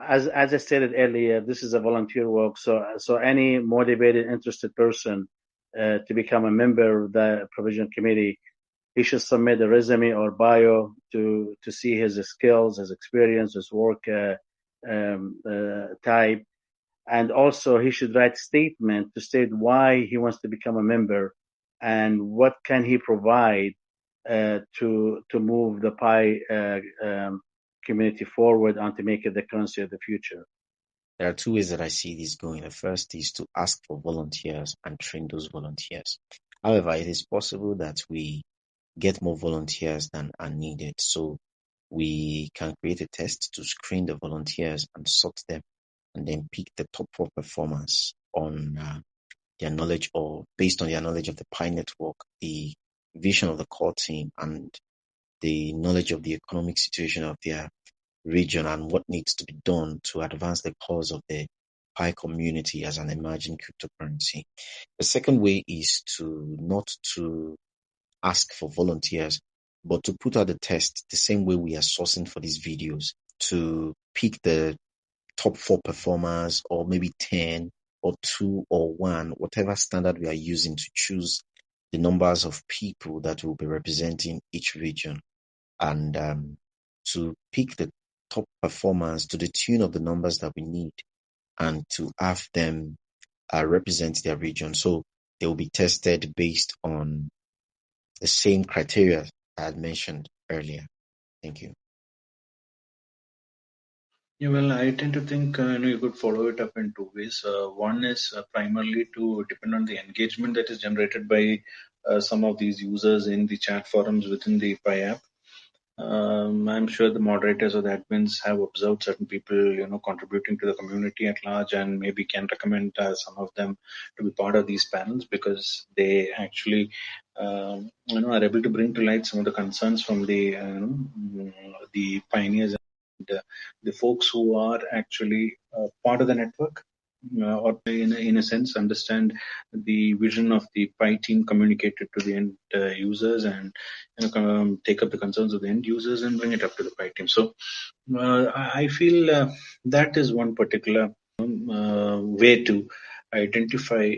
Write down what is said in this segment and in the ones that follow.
as I stated earlier, this is a volunteer work. So any motivated, interested person to become a member of the provision committee, he should submit a resume or bio to see his skills, his experience, his work type, and also he should write statement to state why he wants to become a member and what can he provide to move the PI community forward and to make it the currency of the future. There are two ways that I see this going. The first is to ask for volunteers and train those volunteers. However, it is possible that we get more volunteers than are needed. So we can create a test to screen the volunteers and sort them and then pick the top 4 performers on their knowledge or based on their knowledge of the PI network, the vision of the core team, and the knowledge of the economic situation of their region and what needs to be done to advance the cause of the PI community as an emerging cryptocurrency. The second way is to not to ask for volunteers, but to put out the test the same way we are sourcing for these videos, to pick the top 4 performers or maybe 10 or 2 or 1, whatever standard we are using to choose the numbers of people that will be representing each region, and to pick the top performers to the tune of the numbers that we need and to have them represent their region. So they will be tested based on the same criteria I had mentioned earlier. Thank you. Yeah, well, I tend to think you could follow it up in two ways. One is primarily to depend on the engagement that is generated by some of these users in the chat forums within the Pi app. I'm sure the moderators or the admins have observed certain people, contributing to the community at large, and maybe can recommend some of them to be part of these panels because they actually, are able to bring to light some of the concerns from the pioneers and the folks who are actually part of the network. Or in a sense, understand the vision of the Pi team communicated to the end users and take up the concerns of the end users and bring it up to the Pi team. So I feel that is one particular way to identify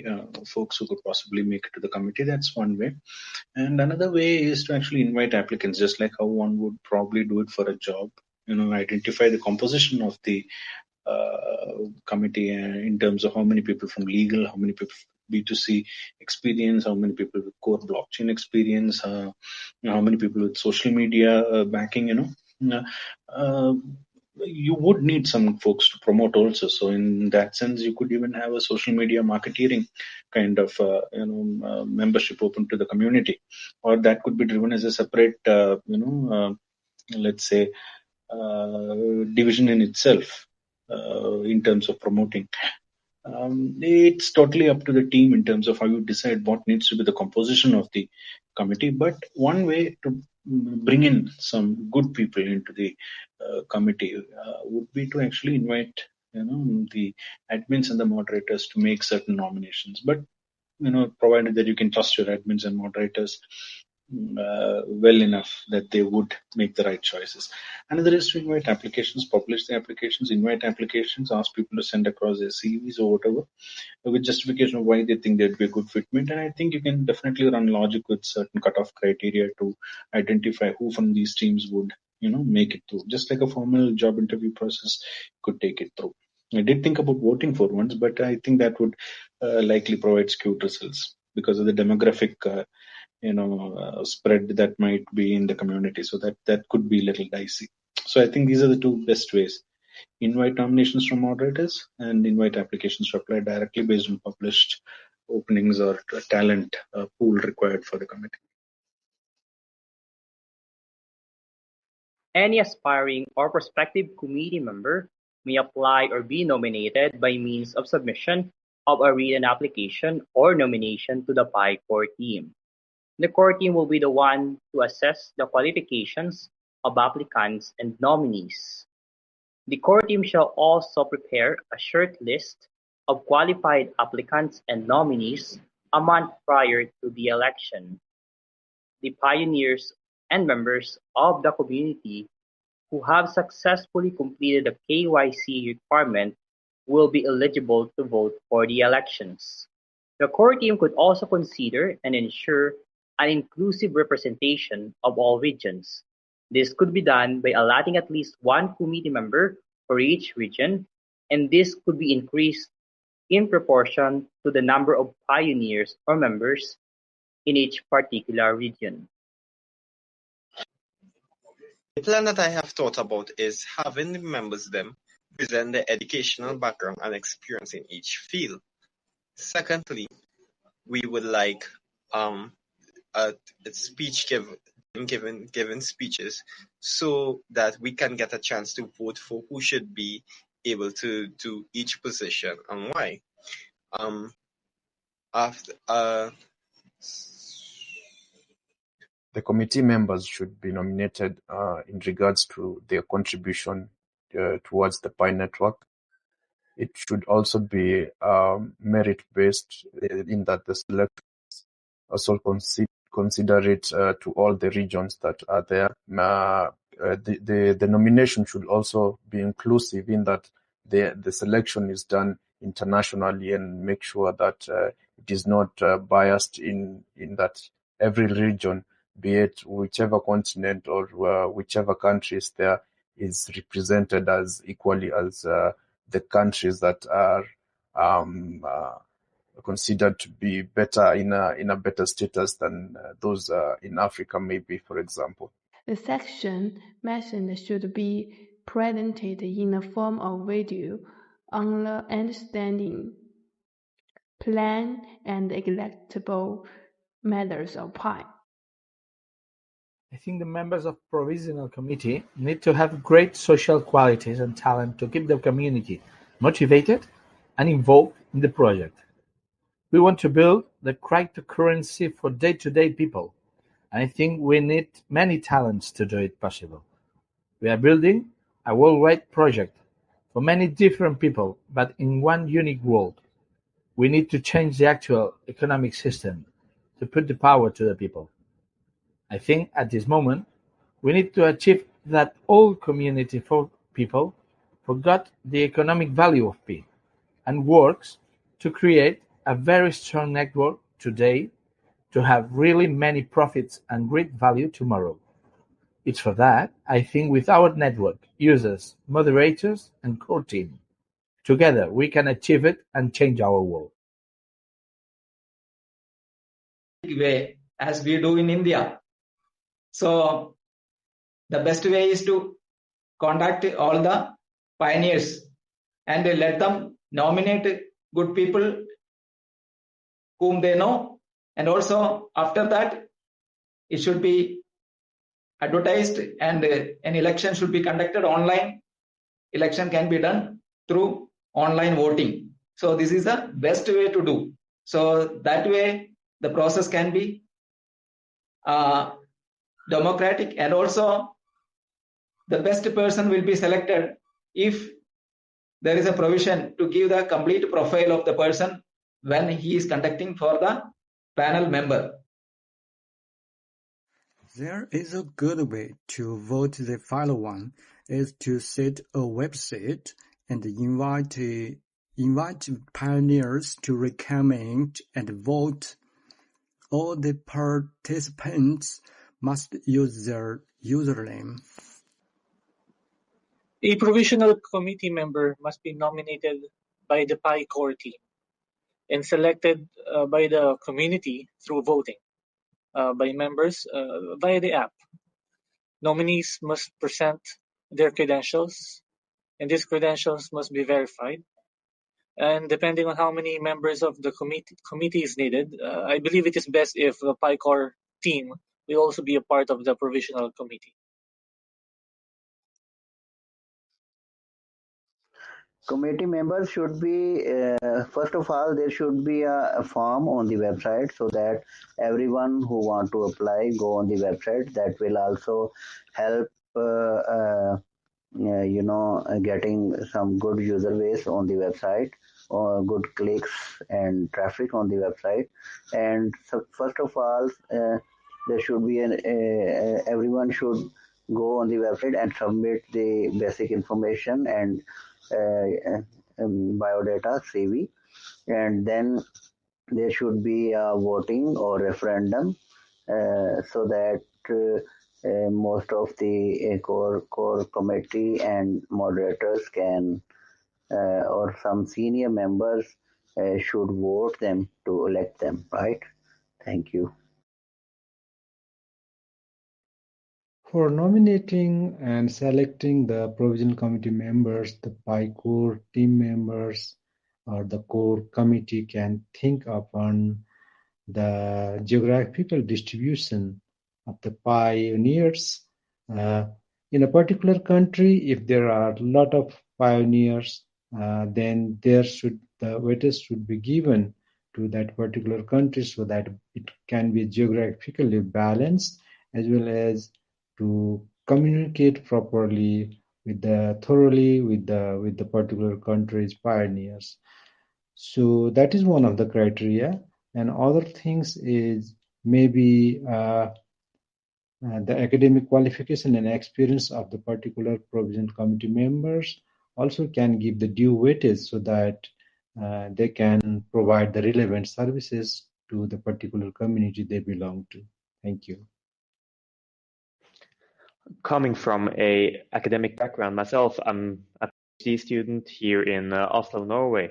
folks who could possibly make it to the committee. That's one way. And another way is to actually invite applicants, just like how one would probably do it for a job. Identify the composition of the committee in terms of how many people from legal, how many people B2C experience, how many people with core blockchain experience, how many people with social media backing. You would need some folks to promote also. So in that sense, you could even have a social media marketeering kind of membership open to the community, or that could be driven as a separate let's say division in itself in terms of promoting. It's totally up to the team in terms of how you decide what needs to be the composition of the committee. But one way to bring in some good people into the committee would be to actually invite the admins and the moderators to make certain nominations. But provided that you can trust your admins and moderators well enough that they would make the right choices. Another is to invite applications, publish the applications, invite applications, ask people to send across their CVs or whatever, with justification of why they think they'd be a good fitment. And I think you can definitely run logic with certain cutoff criteria to identify who from these teams would, make it through. Just like a formal job interview process could take it through. I did think about voting for once, but I think that would likely provide skewed results because of the demographic spread that might be in the community. So that could be a little dicey. So I think these are the two best ways: invite nominations from moderators and invite applications to apply directly based on published openings or talent pool required for the committee. Any aspiring or prospective committee member may apply or be nominated by means of submission of a written application or nomination to the Pi core team. The core team will be the one to assess the qualifications of applicants and nominees. The core team shall also prepare a short list of qualified applicants and nominees a month prior to the election. The pioneers and members of the community who have successfully completed the KYC requirement will be eligible to vote for the elections. The core team could also consider and ensure an inclusive representation of all regions. This could be done by allotting at least one committee member for each region, and this could be increased in proportion to the number of pioneers or members in each particular region. The plan that I have thought about is having the members them present their educational background and experience in each field. Secondly, we would like a speech given speeches so that we can get a chance to vote for who should be able to do each position and why. After The committee members should be nominated in regards to their contribution towards the Pi network. It should also be merit-based in that the select also consider it to all the regions that are there. The nomination should also be inclusive in that the selection is done internationally and make sure that it is not biased in that every region, be it whichever continent or whichever countries there, is represented as equally as the countries that are considered to be better in a better status than those in Africa, maybe, for example. The section mentioned should be presented in the form of video on the understanding, plan, and electable methods of Pi. I think the members of Provisional Committee need to have great social qualities and talent to keep the community motivated and involved in the project. We want to build the cryptocurrency for day-to-day people, and I think we need many talents to do it possible. We are building a worldwide project for many different people, but in one unique world. We need to change the actual economic system to put the power to the people. I think at this moment, we need to achieve that all community people forgot the economic value of Pi and works to create a very strong network today to have really many profits and great value tomorrow. It's for that, I think with our network, users, moderators, and core team, together we can achieve it and change our world. Way as we do in India. So the best way is to contact all the pioneers and let them nominate good people whom they know, and also after that it should be advertised and an election should be conducted online. Election can be done through online voting. So this is the best way to do. So that way the process can be democratic, and also the best person will be selected if there is a provision to give the complete profile of the person when he is conducting for the panel member. There is a good way to vote. The final one is to set a website and invite pioneers to recommend and vote. All the participants must use their username. A provisional committee member must be nominated by the Pi core team and selected by the community through voting by members via the app. Nominees must present their credentials, and these credentials must be verified. And depending on how many members of the committee is needed, I believe it is best if the Pi core team will also be a part of the provisional committee. Committee members should be, first of all, there should be a form on the website so that everyone who want to apply go on the website. That will also help, getting some good user base on the website, or good clicks and traffic on the website. And so first of all, there should be everyone should go on the website and submit the basic information and biodata CV, and then there should be a voting or referendum so that most of the core committee and moderators can or some senior members should vote them to elect them, right? Thank you. For nominating and selecting the provisional committee members, the PI core team members or the core committee can think upon the geographical distribution of the pioneers. In a particular country, if there are a lot of pioneers, then the weightage should be given to that particular country so that it can be geographically balanced, as well as to communicate properly thoroughly with the particular country's pioneers. So that is one of the criteria, and other things is maybe the academic qualification and experience of the particular provisional committee members also can give the due weightage so that they can provide the relevant services to the particular community they belong to. Thank you. Coming from a academic background myself, I'm a PhD student here in Oslo, Norway.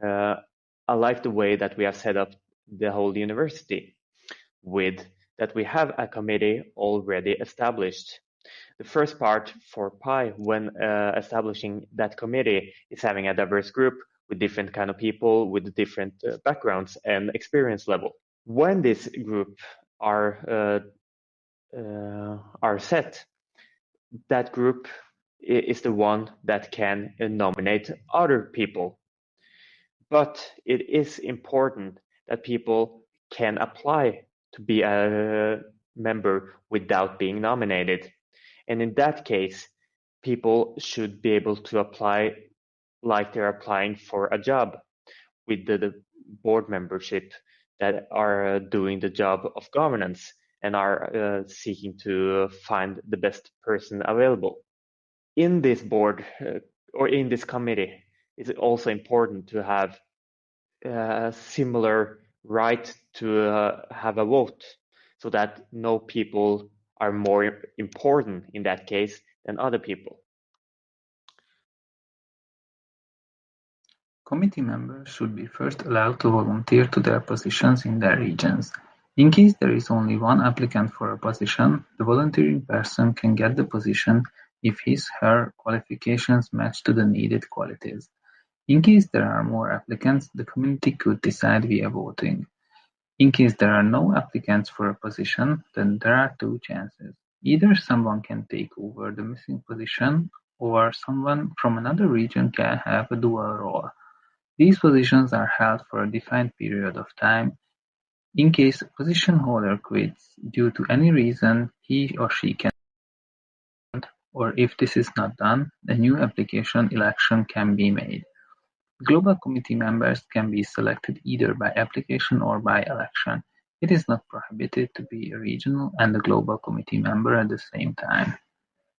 I like the way that we have set up the whole university with that we have a committee already established. The first part for PI when establishing that committee is having a diverse group with different kind of people with different backgrounds and experience level. When this group are set, that group is the one that can nominate other people. But it is important that people can apply to be a member without being nominated. And in that case, people should be able to apply like they're applying for a job with the board membership that are doing the job of governance and are seeking to find the best person available. In this board or in this committee, it's also important to have a similar right to have a vote so that no people are more important in that case than other people. Committee members should be first allowed to volunteer to their positions in their regions. In case there is only one applicant for a position, the volunteering person can get the position if his/her qualifications match to the needed qualities. In case there are more applicants, the committee could decide via voting. In case there are no applicants for a position, then there are two chances. Either someone can take over the missing position, or someone from another region can have a dual role. These positions are held for a defined period of time. In case a position holder quits due to any reason, he or she can, or if this is not done, a new application election can be made. Global committee members can be selected either by application or by election. It is not prohibited to be a regional and a global committee member at the same time.